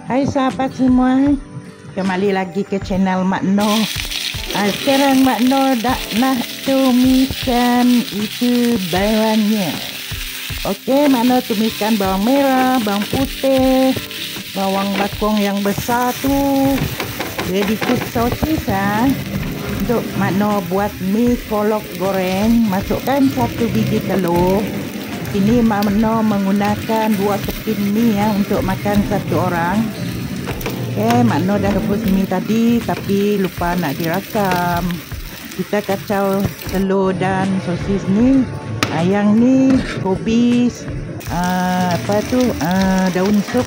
Hai sahabat semua, kembali lagi ke channel Mak Noh. Sekarang Mak Noh nak tumiskan itu bawangnya. Okey, Mak Noh tumiskan bawang merah, bawang putih, bawang bakung yang besar tu. Ready cook sosis Untuk Mak Noh buat mie kolok goreng, masukkan 1 biji telur. Ini Mak Noh menggunakan 2 keping mie untuk makan 1 orang. Mak Noh dah rebus mie tadi tapi lupa nak dirakam. Kita kacau telur dan sosis ni. Yang ni kubis, daun sup,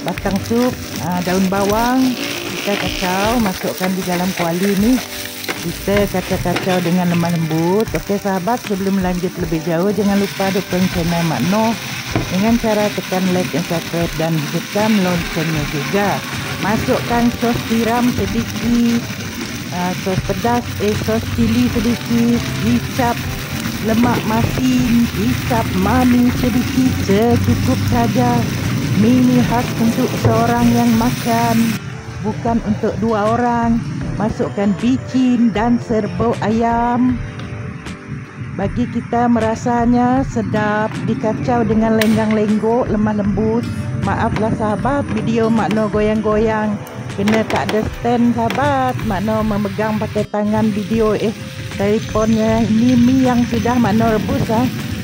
batang sup, daun bawang. Kita kacau, masukkan di dalam kuali ni. Kita kacau-kacau dengan lemah lembut. Okey sahabat, sebelum lanjut lebih jauh, jangan lupa dukung channel Mak Noh dengan cara tekan like dan subscribe dan hidupkan loncengnya juga. Masukkan sos tiram sedikit, sos pedas, sos cili sedikit, dicap lemak masin, dicap manis sedikit, secukup saja. Mie ni khas untuk seorang yang makan, bukan untuk 2 orang. Masukkan bicin dan serbuk ayam. Bagi kita merasanya sedap, dikacau dengan lenggang-lenggok, lemah lembut. Maaflah sahabat, video Mak Noh goyang-goyang kena tak ada stand sahabat. Mak Noh memegang pakai tangan video telefonnya. Ini mie yang sudah Mak Noh rebus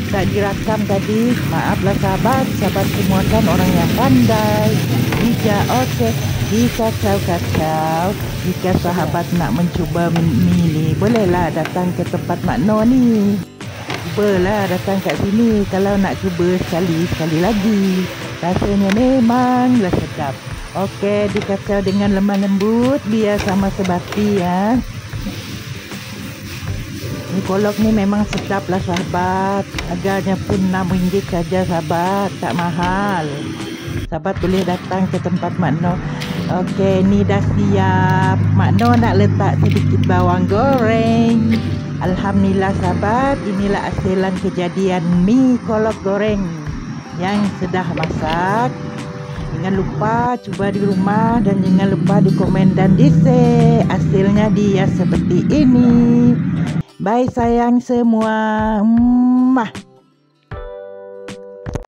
tak direkam tadi. Maaflah sahabat, sahabat semua kan orang yang pandai. Bijak. Okey, dikacau-kacau. Jika sahabat nak mencuba mie ni, bolehlah datang ke tempat Mak Noh ni. Cubalah datang kat sini kalau nak cuba sekali lagi. Rasanya memanglah sedap. Okey, dikacau dengan lemah lembut biar sama sebati Ni kolok ni memang sedap lah sahabat. Harganya pun RM6 saja sahabat, tak mahal. Sahabat boleh datang ke tempat Mak Noh. Okey, ni dah siap. Mak Noh nak letak sedikit bawang goreng. Alhamdulillah sahabat, inilah hasilan kejadian mie kolok goreng yang sudah masak. Jangan lupa cuba di rumah dan jangan lupa di komen dan di share. Hasilnya dia seperti ini. Bye sayang semua.